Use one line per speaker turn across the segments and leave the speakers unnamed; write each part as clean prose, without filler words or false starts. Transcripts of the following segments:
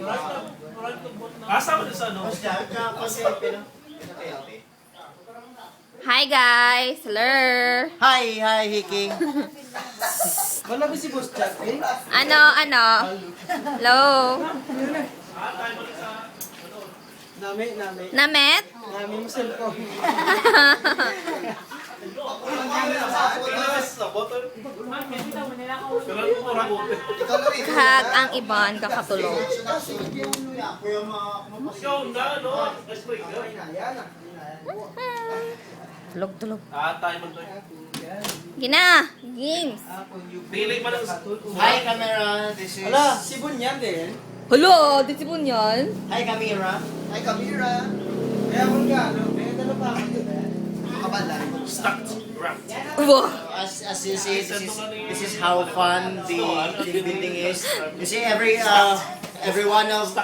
Asa mo sa ano?
Hi guys! Hello!
Hi, Hiking.
Wala ba si Boss Chat eh?
Ano? Hello?
Nami.
Namet?
Nami mo cellphone.
Kahat ang iban kakatulog. Tulog.
Tayo mo to.
Gina! Games!
Dili pa lang.
Hi, camera. This is...
Ala, si Bunyan din.
Hello! Di si Bunyan?
Hi, camera.
Hi, Kamira.
Kaya kung gano, may dala pa ako dito eh.
Kabala.
Stuck. Wrapped.
Wow!
As you see, this is how fun the building is. You see, every one of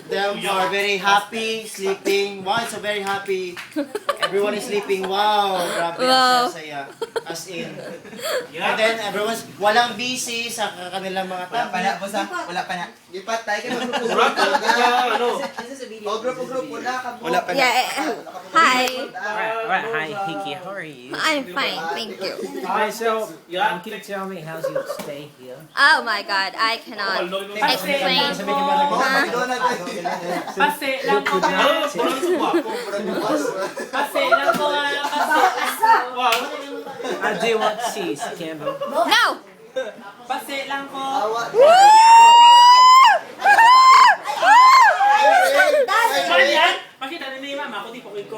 them are very happy, sleeping. Wow, it's so very happy. Everyone is sleeping. Wow, grabe,
Wow.
ang saya. As in. And then everyone's walang busy sa kanilang mga
Wala pa na,
tabi.
boss ha? Wala pa na. Gipat, tayo ka mag-group.
Wrapped talaga. Ano?
O, group. Wala ka po.
Wala pa na.
Yeah, hi!
Right, hi, Hiki. How are you?
I'm fine, thank you.
Hi, so can you tell me how's your stay here?
Oh my god, I cannot explain.
Pase lang ko nga. Pase lang ko nga.
Do you want cheese, Campbell?
No!
Pase lang ko. Ano yan? Pakita ni mama ako, di po ko.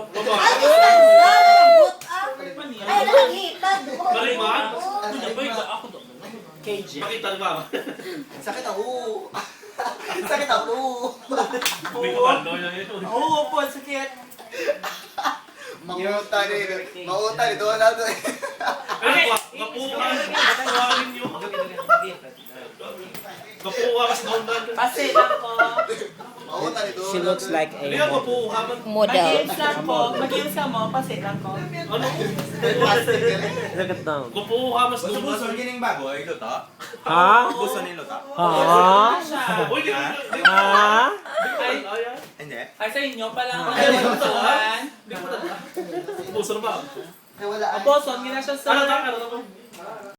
Kaliman?
Ako doon.
KJ.
Pakita ni Mama.
Sakit ako. Sakit ako.
May kumando na yun.
Oo po, sakit.
Mauta ni. Mauta ni. Doon na doon.
Ano? Kapuha. Kapuhain nyo. Kapuha kasi doon na.
Pase lang ko.
Mauta ni doon.
She looks like
Hindi
a
ka kapuha man.
Model.
Mag-games lang po. Mag-games ka mo, pase lang ko.
Ano?
Look at them.
Kapuha mas doon na.
Buson gining bago. Ay, luto.
Ha?
Buson ni luto.
Ha?
Uy, di
Ha?
Ay,
Hindi.
ay sa inyo pala ako nagtutuhan.
Puso na ba?
Ay, wala.
Boson, ginasya sa...
Ano na?